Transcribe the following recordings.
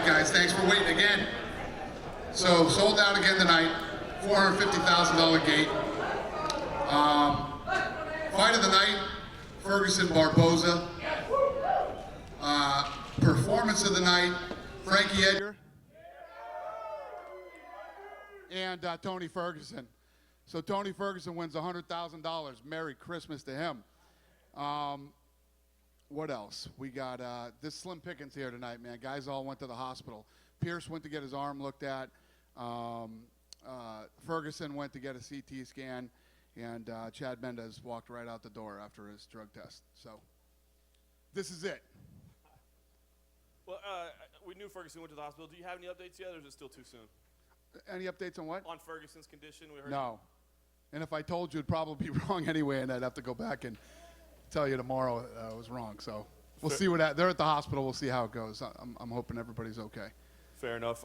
right, guys, thanks for waiting again. So, sold out again tonight, $450,000 gate. Fight of the night, Ferguson-Barboza. Performance of the night, Frankie Edgar and Tony Ferguson. So Tony Ferguson wins $100,000. Merry Christmas to him. What else? We got this slim pickings here tonight, man. Guys all went to the hospital. Pierce went to get his arm looked at. Ferguson went to get a CT scan. And Chad Mendez walked right out the door after his drug test. So this is it. Well, we knew Ferguson went to the hospital. Do you have any updates yet, or is it still too soon? Any updates on what? On Ferguson's condition? We heard no. And if I told you, it'd probably be wrong anyway, and I'd have to go back and tell you tomorrow it was wrong. So we'll see what they're at the hospital. We'll see how it goes. I'm hoping everybody's okay. Fair enough.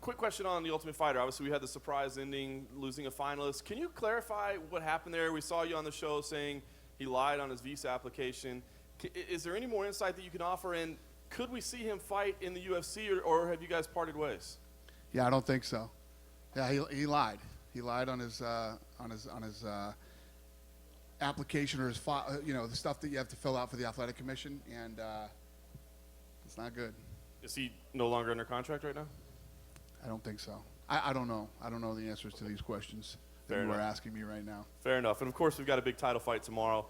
Quick question on The Ultimate Fighter. Obviously, we had the surprise ending, losing a finalist. Can you clarify what happened there? We saw you on the show saying he lied on his visa application. Is there any more insight that you can offer? And could we see him fight in the UFC, or have you guys parted ways? Yeah, I don't think so. Yeah, he lied. He lied on his application, or his the stuff that you have to fill out for the athletic commission, and it's not good. Is he no longer under contract right now? I don't think so. I don't know. I don't know the answers to these questions that you are asking me right now. Fair enough. And of course, we've got a big title fight tomorrow.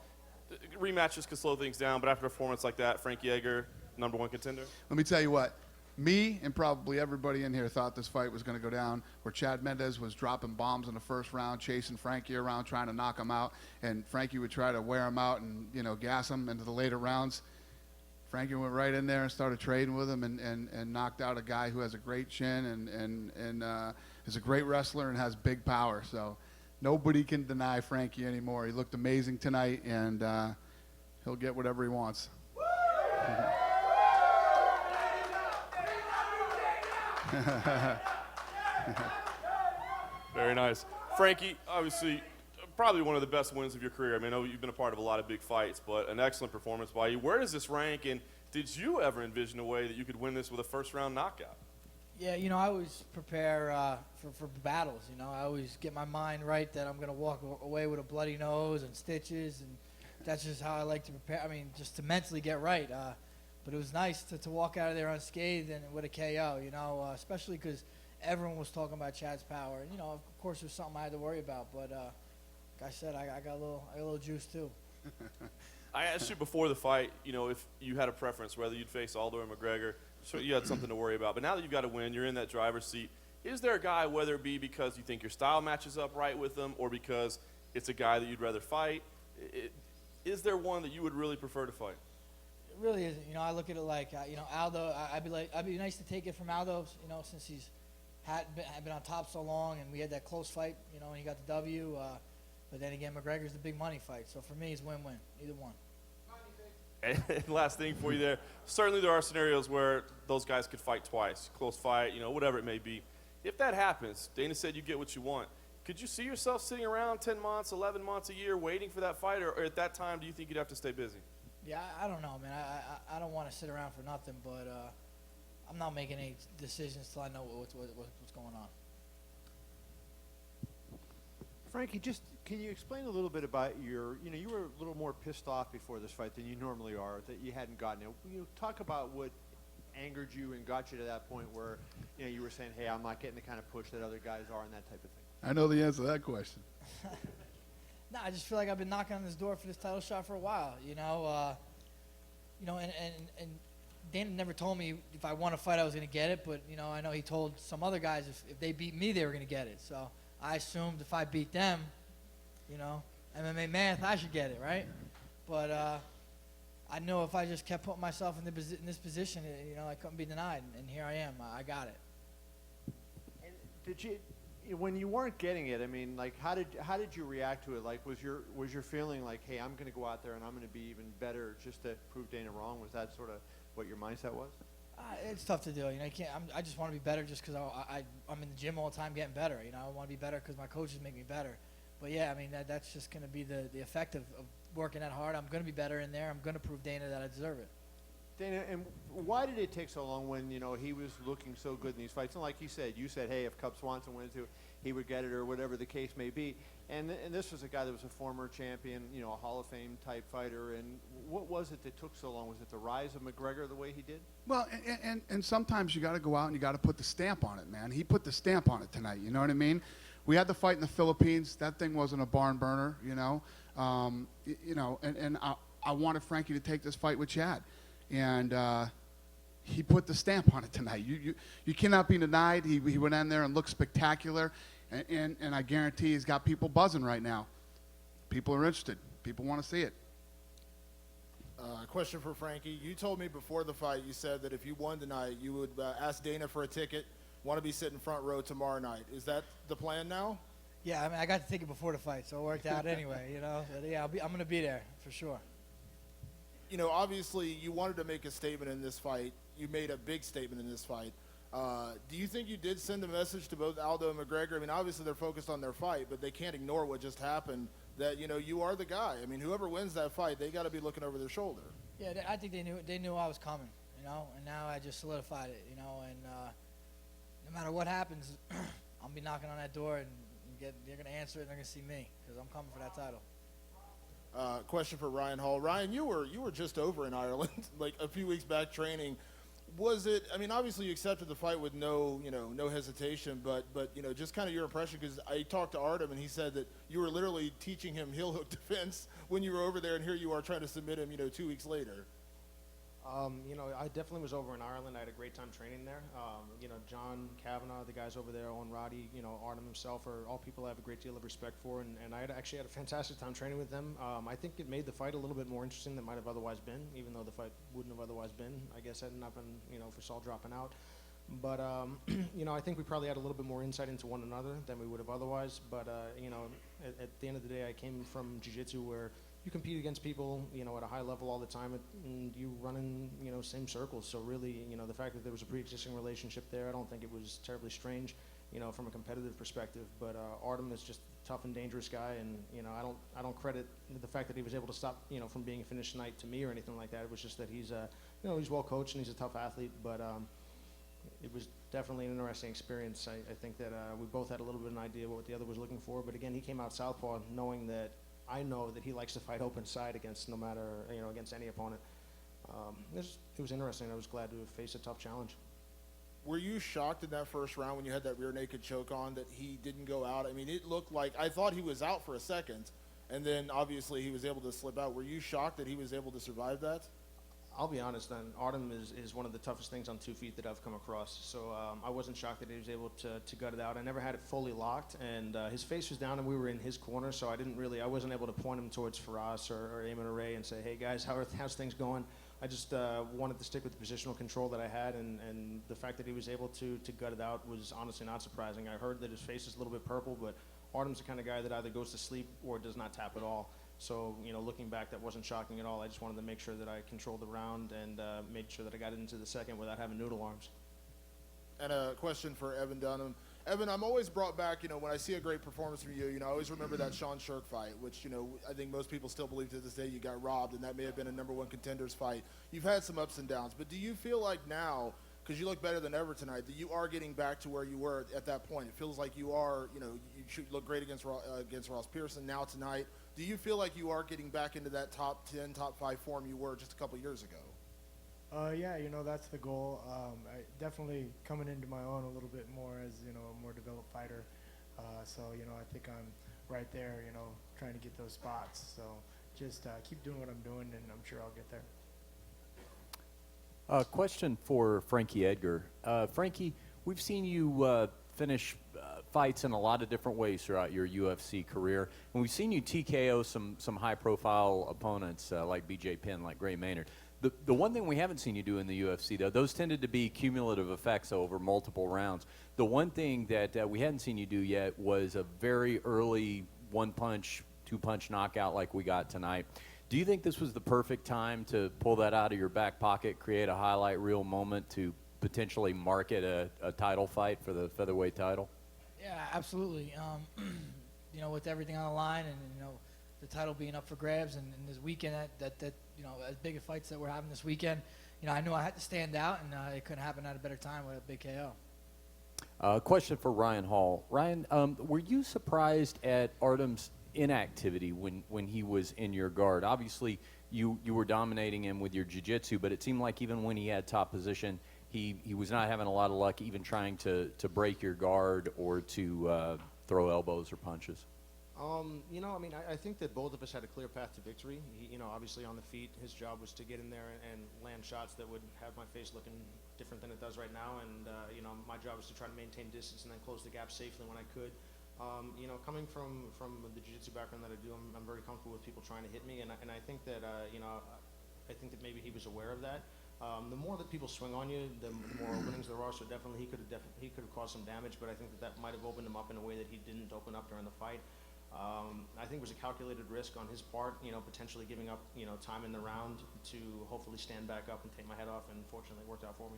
Rematches can slow things down, but after a performance like that, Frankie Edgar, #1 contender. Let me tell you what. Me and probably everybody in here thought this fight was going to go down where Chad Mendez was dropping bombs in the first round, chasing Frankie around, trying to knock him out, and Frankie would try to wear him out and gas him into the later rounds. Frankie went right in there and started trading with him and knocked out a guy who has a great chin and is a great wrestler and has big power. So nobody can deny Frankie anymore. He looked amazing tonight, and he'll get whatever he wants. Very nice. Frankie, obviously, probably one of the best wins of your career. I mean, I know you've been a part of a lot of big fights, but an excellent performance by you. Where does this rank, and did you ever envision a way that you could win this with a first-round knockout? Yeah, I always prepare for battles. I always get my mind right that I'm going to walk away with a bloody nose and stitches, and that's just how I like to prepare. I mean, just to mentally get right. But it was nice to walk out of there unscathed and with a KO, especially because everyone was talking about Chad's power. And, of course, there's something I had to worry about. But like I said, I got a little juice, too. I asked you before the fight, if you had a preference, whether you'd face Aldo or McGregor. So you had something to worry about. But now that you've got to win, you're in that driver's seat. Is there a guy, whether it be because you think your style matches up right with them or because it's a guy that you'd rather fight, is there one that you would really prefer to fight? It really isn't. I look at it like, Aldo. I'd be nice to take it from Aldo. Since he's had been on top so long, and we had that close fight. And he got the W. But then again, McGregor's the big money fight. So for me, it's win-win. Either one. And last thing for you there. Certainly, there are scenarios where those guys could fight twice, close fight, whatever it may be. If that happens, Dana said you get what you want. Could you see yourself sitting around 10 months, 11 months, a year, waiting for that fight, or at that time, do you think you'd have to stay busy? Yeah, I don't know, man. I don't want to sit around for nothing, but I'm not making any decisions till I know what's going on. Frankie, just can you explain a little bit about you were a little more pissed off before this fight than you normally are, that you hadn't gotten it. Talk about what angered you and got you to that point where, you were saying, hey, I'm not getting the kind of push that other guys are and that type of thing. I know the answer to that question. No, I just feel like I've been knocking on this door for this title shot for a while, and Dana never told me if I won a fight I was going to get it, but, I know he told some other guys if they beat me, they were going to get it. So I assumed if I beat them, MMA math, I should get it, right? But I know if I just kept putting myself in this position, I couldn't be denied, and here I am. I got it. And did you? When you weren't getting it, I mean, like, how did you react to it? Like, was your feeling like, hey, I'm going to go out there and I'm going to be even better just to prove Dana wrong? Was that sort of what your mindset was? It's tough to do. I just want to be better just because I'm in the gym all the time getting better. I want to be better because my coaches make me better. But yeah, I mean, that's just going to be the effect of working that hard. I'm going to be better in there. I'm going to prove Dana that I deserve it. Dana, and why did it take so long when, you know, he was looking so good in these fights? And like you said, hey, if Cub Swanson wins it, he would get it or whatever the case may be. And this was a guy that was a former champion, you know, a Hall of Fame type fighter. And what was it that took so long? Was it the rise of McGregor the way he did? Well, and sometimes you got to go out and you got to put the stamp on it, man. He put the stamp on it tonight. You know what I mean? We had the fight in the Philippines. That thing wasn't a barn burner, you know. And I wanted Frankie to take this fight with Chad, and he put the stamp on it tonight. You cannot be denied. He went in there and looked spectacular, and I guarantee he's got people buzzing right now. People are interested. People want to see it. Question for Frankie. You told me before the fight, you said that if you won tonight, you would ask Dana for a ticket, want to be sitting front row tomorrow night. Is that the plan now? Yeah, I mean, I got the ticket before the fight, so it worked out anyway, you know. But yeah, I'm going to be there for sure. You know, obviously, you wanted to make a statement in this fight. You made a big statement in this fight. Do you think you did send a message to both Aldo and McGregor? I mean, obviously, they're focused on their fight, but they can't ignore what just happened, that, you know, you are the guy. I mean, whoever wins that fight, they got to be looking over their shoulder. Yeah, I think they knew I was coming, you know, and now I just solidified it, you know, and no matter what happens, I'll be knocking on that door, and they're going to answer it, and they're going to see me, because I'm coming for that title. Question for Ryan Hall. Ryan, you were just over in Ireland like a few weeks back training. Was it? I mean, obviously you accepted the fight with no hesitation, but you know, just kind of your impression, because I talked to Artem and he said that you were literally teaching him heel hook defense when you were over there, and here you are trying to submit him, 2 weeks later. I definitely was over in Ireland. I had a great time training there. John Kavanagh, the guys over there, Owen Roddy, Artem himself, are all people I have a great deal of respect for, and I actually had a fantastic time training with them. I think it made the fight a little bit more interesting than it might have otherwise been, even though the fight wouldn't have otherwise been, I guess, had it not been, for Saul dropping out. But, I think we probably had a little bit more insight into one another than we would have otherwise. But, at the end of the day, I came from jiu-jitsu where you compete against people, at a high level all the time, and you run in, same circles. So really, the fact that there was a pre-existing relationship there, I don't think it was terribly strange, from a competitive perspective. But Artem is just a tough and dangerous guy, and I don't credit the fact that he was able to stop, from being a finished night to me or anything like that. It was just that he's, he's well coached and he's a tough athlete. But it was definitely an interesting experience. I think that we both had a little bit of an idea what the other was looking for. But again, he came out southpaw knowing that I know that he likes to fight open side against against any opponent. It was interesting. I was glad to have faced a tough challenge. Were you shocked in that first round when you had that rear naked choke on that he didn't go out? I mean, it looked like, I thought he was out for a second, and then obviously he was able to slip out. Were you shocked that he was able to survive that? I'll be honest then, Artem is one of the toughest things on 2 feet that I've come across. So I wasn't shocked that he was able to gut it out. I never had it fully locked, and his face was down and we were in his corner, so I wasn't able to point him towards Firas or Eamon or Ray and say, hey guys, how's things going? I just wanted to stick with the positional control that I had, and the fact that he was able to gut it out was honestly not surprising. I heard that his face is a little bit purple, but Artem's the kind of guy that either goes to sleep or does not tap at all. So, looking back, that wasn't shocking at all. I just wanted to make sure that I controlled the round and made sure that I got into the second without having noodle arms. And a question for Evan Dunham. Evan, I'm always brought back, when I see a great performance from you, I always remember that Sean Shirk fight, which, I think most people still believe to this day you got robbed, and that may have been a #1 contenders fight. You've had some ups and downs, but do you feel like now, because you look better than ever tonight, that you are getting back to where you were at that point? It feels like you are, you should look great against Ross Pearson. Now tonight, do you feel like you are getting back into that top 10, top 5 form you were just a couple years ago? Yeah, that's the goal. I definitely coming into my own a little bit more as, a more developed fighter. So, I think I'm right there, trying to get those spots. So just keep doing what I'm doing, and I'm sure I'll get there. Question for Frankie Edgar. Frankie, we've seen you finish fights in a lot of different ways throughout your UFC career, and we've seen you TKO some high-profile opponents like BJ Penn, like Gray Maynard. The one thing we haven't seen you do in the UFC, though, those tended to be cumulative effects over multiple rounds. The one thing that we hadn't seen you do yet was a very early one-punch, two-punch knockout like we got tonight. Do you think this was the perfect time to pull that out of your back pocket, create a highlight reel moment to potentially market a title fight for the featherweight title? Yeah, absolutely. With everything on the line and, the title being up for grabs and this weekend that as big of fights that we're having this weekend, I knew I had to stand out, and it couldn't happen at a better time with a big KO. Question for Ryan Hall. Ryan, were you surprised at Artem's inactivity when he was in your guard? Obviously, you were dominating him with your jiu-jitsu, but it seemed like even when he had top position, he was not having a lot of luck even trying to break your guard or to throw elbows or punches. I think that both of us had a clear path to victory. Obviously on the feet, his job was to get in there and land shots that would have my face looking different than it does right now. And, my job was to try to maintain distance and then close the gap safely when I could. Coming from the jiu-jitsu background that I do, I'm very comfortable with people trying to hit me. And I think that, I think that maybe he was aware of that. The more that people swing on you, the more openings there are. So definitely he could have caused some damage, but I think that might have opened him up in a way that he didn't open up during the fight. I think it was a calculated risk on his part, potentially giving up, time in the round to hopefully stand back up and take my head off, and fortunately it worked out for me.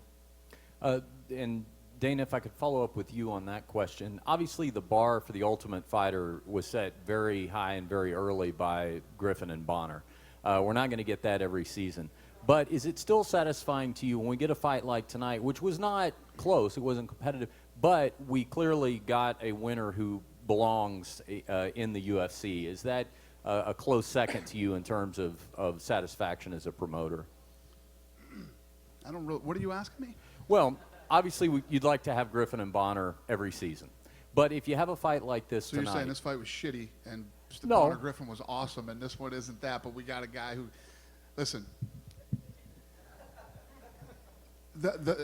And Dana, if I could follow up with you on that question. Obviously, the bar for the Ultimate Fighter was set very high and very early by Griffin and Bonner. We're not going to get that every season. But is it still satisfying to you when we get a fight like tonight, which was not close, it wasn't competitive, but we clearly got a winner who belongs in the UFC? Is that a close second to you in terms of satisfaction as a promoter? I don't really. What are you asking me? Well, obviously you'd like to have Griffin and Bonner every season, but if you have a fight like this So tonight, you're saying this fight was shitty and No. Bonner Griffin was awesome, and this one isn't that? But we got a guy who, listen.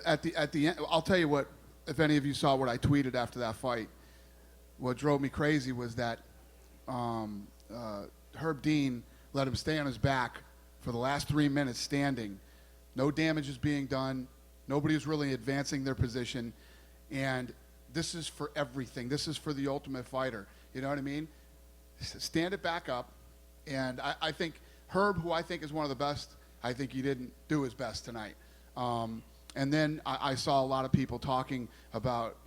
At the end, I'll tell you what. If any of you saw what I tweeted after that fight, what drove me crazy was that Herb Dean let him stay on his back for the last 3 minutes standing. No damage is being done. Nobody is really advancing their position. And this is for everything. This is for the Ultimate Fighter. You know what I mean? Stand it back up. And I think Herb, who I think is one of the best, I think he didn't do his best tonight. And then I saw a lot of people talking about,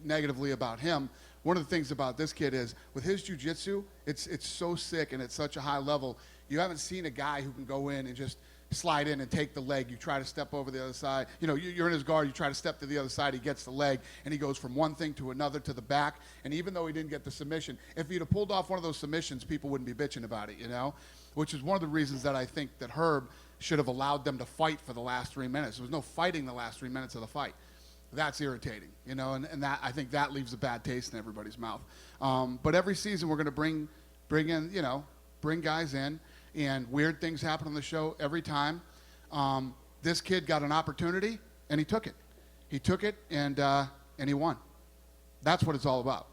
negatively about him. One of the things about this kid is, with his jiu-jitsu, it's so sick and it's such a high level. You haven't seen a guy who can go in and just slide in and take the leg. You try to step over the other side. You're in his guard. You try to step to the other side. He gets the leg, and he goes from one thing to another to the back. And even though he didn't get the submission, if he'd have pulled off one of those submissions, people wouldn't be bitching about it, which is one of the reasons that I think that Herb should have allowed them to fight for the last 3 minutes. There was no fighting the last 3 minutes of the fight. That's irritating, and that, I think that leaves a bad taste in everybody's mouth. But every season we're going to bring in, bring guys in, and weird things happen on the show every time. This kid got an opportunity, and he took it. He took it, and he won. That's what it's all about.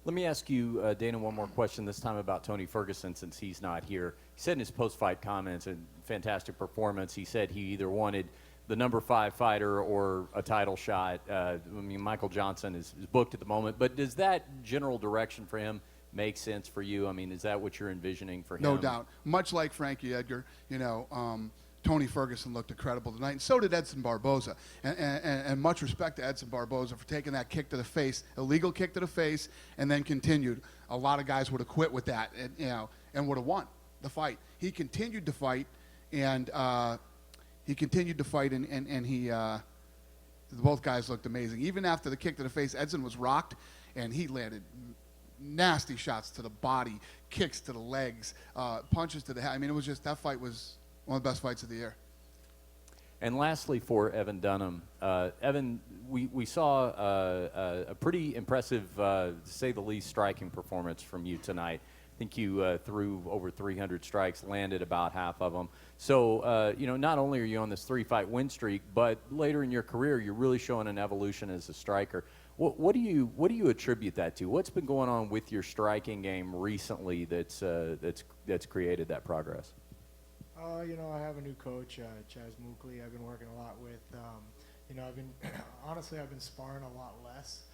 let me ask you, Dana, one more question, this time about Tony Ferguson, since he's not here. He said in his post-fight comments, a fantastic performance, he said he either wanted the number 5 fighter or a title shot. Michael Johnson is booked at the moment, but does that general direction for him make sense for you? Is that what you're envisioning for him? No doubt. Much like Frankie Edgar, Tony Ferguson looked incredible tonight, and so did Edson Barboza. And much respect to Edson Barboza for taking that kick to the face, illegal kick to the face, and then continued. A lot of guys would have quit with that, and would have won the fight. He continued to fight, and both guys looked amazing. Even after the kick to the face, Edson was rocked, and he landed nasty shots to the body, kicks to the legs, punches to the head. It was just, that fight was one of the best fights of the year. And lastly, for Evan Dunham, Evan, we saw a pretty impressive, to say the least, striking performance from you tonight. I think you threw over 300 strikes, landed about half of them. So, not only are you on this 3-fight win streak, but later in your career, you're really showing an evolution as a striker. What do you attribute that to? What's been going on with your striking game recently that's created that progress? I have a new coach, Chaz Mookley. I've been working a lot with. I've been honestly, I've been sparring a lot less,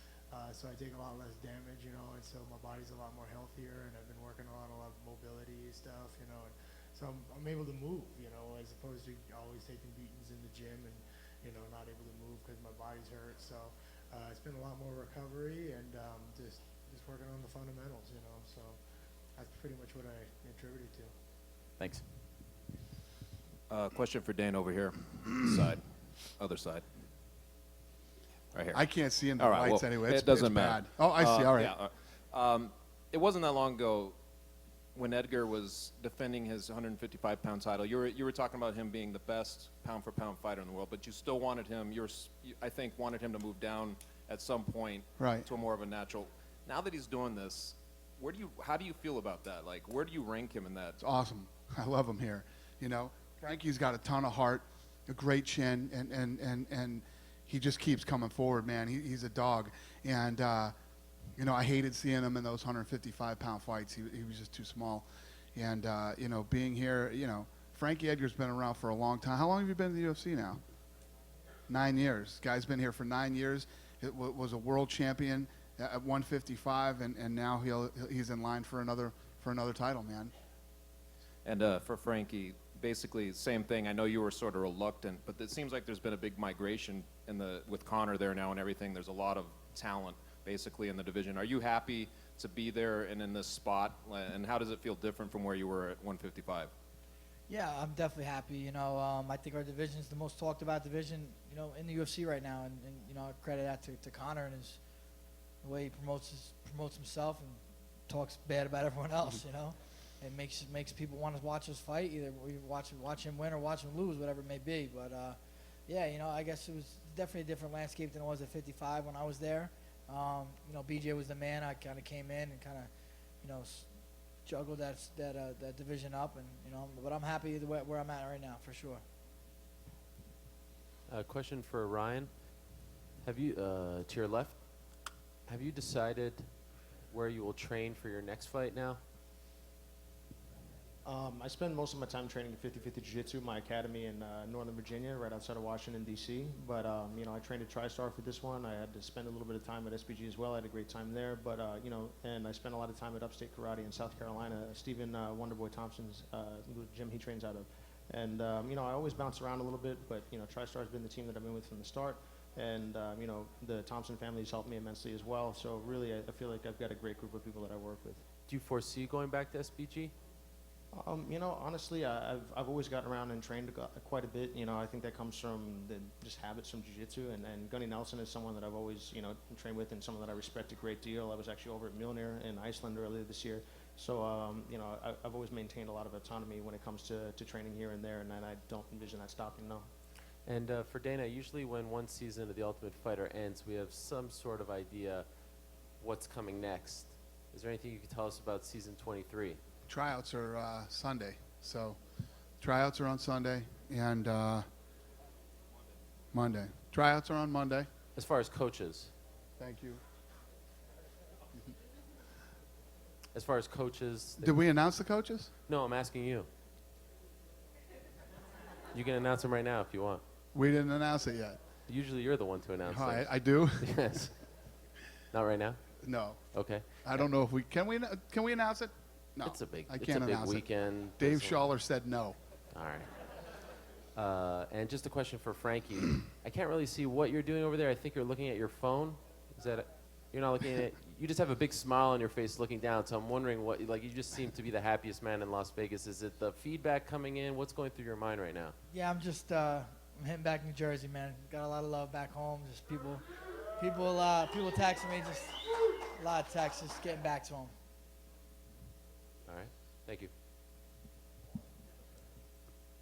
so I take a lot less damage, and so my body's a lot more healthier, and I've been working a lot of mobility stuff, and so I'm able to move, as opposed to always taking beatings in the gym and not able to move because my body's hurt. So it's been a lot more recovery and just working on the fundamentals, So that's pretty much what I attribute it to. Thanks. Question for Dane over here. Side. Other side. Right here. I can't see in the All right, lights well, anyway. it It's, doesn't it's matter. bad. Oh, I see. All right. Yeah, it wasn't that long ago when Edgar was defending his 155-pound title. You were talking about him being the best pound-for-pound fighter in the world, but you still wanted him. I think wanted him to move down at some point Right. to a more of a natural. Now that he's doing this, how do you feel about that? Like, where do you rank him in that? It's awesome. I love him here. You know, Frankie's got a ton of heart, a great chin, and he just keeps coming forward, man. He's a dog. And, you know, I hated seeing him in those 155-pound fights. He was just too small. And, you know, being here, you know, Frankie Edgar's been around for a long time. How long have you been in the UFC now? 9 years. Guy's been here for 9 years. It was a world champion at 155, and now he's in line for another title, man. And for Frankie, basically same thing. I know you were sort of reluctant, but it seems like there's been a big migration with Conor there now and everything. There's a lot of talent basically in the division. Are you happy to be there and in this spot? And how does it feel different from where you were at 155? Yeah, I'm definitely happy. You know, I think our division is the most talked about division, you know, in the UFC right now, and you know, I credit that to Conor and the way he promotes himself and talks bad about everyone else. You know, it makes people want to watch us fight. Either we watch him win or watch him lose, whatever it may be. But yeah, you know, I guess it was definitely a different landscape than it was at 55 when I was there. You know, BJ was the man. I kind of came in and kind of, you know, juggled that division up, and you know, but I'm happy where I'm at right now for sure. Question for Ryan. Have you, to your left, have you decided where you will train for your next fight now? I spend most of my time training in 50-50 Jiu-Jitsu, my academy in Northern Virginia, right outside of Washington, D.C. But, you know, I trained at TriStar for this one. I had to spend a little bit of time at SBG as well. I had a great time there. But, you know, and I spent a lot of time at Upstate Karate in South Carolina, Stephen Wonderboy Thompson's gym he trains out of. And, you know, I always bounce around a little bit, but, you know, TriStar's been the team that I've been with from the start. And, you know, the Thompson family has helped me immensely as well. So really, I feel like I've got a great group of people that I work with. Do you foresee going back to SBG? You know, honestly, I've always gotten around and trained quite a bit. You know, I think that comes from just habits from jiu-jitsu. And Gunny Nelson is someone that I've always, you know, trained with and someone that I respect a great deal. I was actually over at Mjolnir in Iceland earlier this year. So, you know, I've always maintained a lot of autonomy when it comes to training here and there, and I don't envision that stopping, no. And for Dana, usually when one season of The Ultimate Fighter ends, we have some sort of idea what's coming next. Is there anything you could tell us about season 23? Tryouts are Sunday, so tryouts are on Sunday and Monday. Tryouts are on Monday. As far as coaches. Thank you. As far as coaches. Did we announce the coaches? No, I'm asking you. You can announce them right now if you want. We didn't announce it yet. Usually you're the one to announce Oh, them. I do? Yes. Not right now? No. Okay. I don't know if we can we announce it? No. It's a big, I can't it's a big announce weekend. it. Dave There's Schaller said no. All right. And just a question for Frankie. I can't really see what you're doing over there. I think you're looking at your phone. Is that you're not looking at it? You just have a big smile on your face looking down. So I'm wondering what, like, you just seem to be the happiest man in Las Vegas. Is it the feedback coming in? What's going through your mind right now? Yeah, I'm just I'm heading back to New Jersey, man. Got a lot of love back home. Just people texting me, just a lot of texts, just getting back to them. All right. Thank you.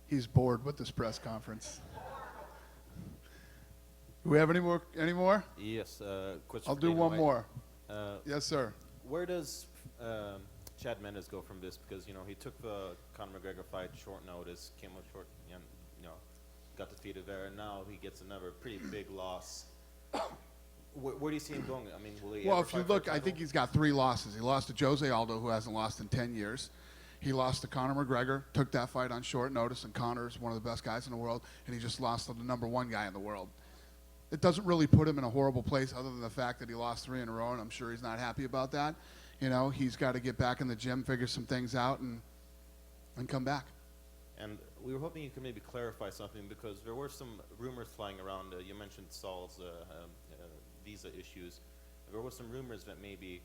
He's bored with this press conference. Do we have any more? Yes. Question I'll for do Dana one White. more. Yes, sir. Where does Chad Mendes go from this? Because, you know, he took the Conor McGregor fight short notice, came up short, and, you know, got defeated there, and now he gets another pretty big loss. Where do you see him going? I mean, will he Well, ever if you fight for a look, I title? think he's got 3 losses. He lost to Jose Aldo, who hasn't lost in 10 years. He lost to Conor McGregor, took that fight on short notice, and Conor's one of the best guys in the world, and he just lost to the #1 guy in the world. It doesn't really put him in a horrible place other than the fact that he lost 3 in a row, and I'm sure he's not happy about that. You know, he's got to get back in the gym, figure some things out, and come back. And we were hoping you could maybe clarify something, because there were some rumors flying around. You mentioned Saul's visa issues. There were some rumors that maybe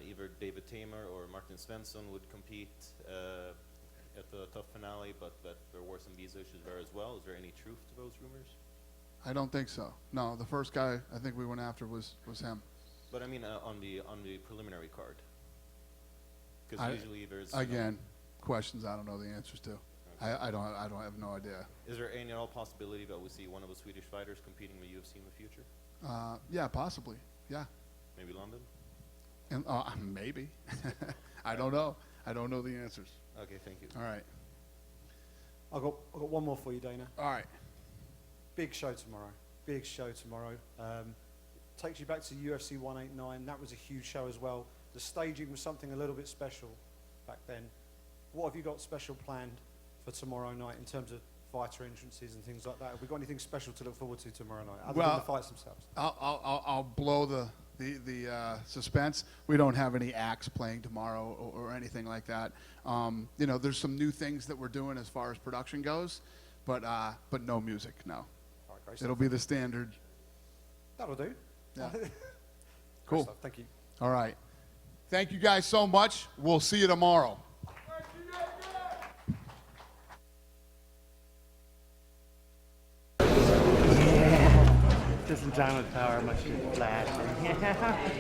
either David Tamer or Martin Svensson would compete. at the TUF finale, but that there were some visa issues there as well. Is there any truth to those rumors? I don't think so. No, the first guy I think we went after was him. But I mean, on the preliminary card, I- because usually there's Again, questions I don't know the answers to. I don't have no idea. Is there any at all possibility that we see one of the Swedish fighters competing in the UFC in the future? Yeah, possibly. Yeah, Maybe London. and maybe. I don't know. I don't know the answers. Okay, thank you. All right. I've got one more for you, Dana. All right. Big show tomorrow. Big show tomorrow. Takes you back to UFC 189. That was a huge show as well. The staging was something a little bit special back then. What have you got special planned for tomorrow night in terms of fighter entrances and things like that? Have we got anything special to look forward to tomorrow night, other than the fights themselves? I'll blow the suspense. We don't have any acts playing tomorrow or anything like that. You know, there's some new things that we're doing as far as production goes, but no music. No, All right, great it'll stuff. be the standard. That'll do. Yeah. Great Cool. stuff. Thank you. All right. Thank you guys so much. We'll see you tomorrow. This is John with Power, much flashing.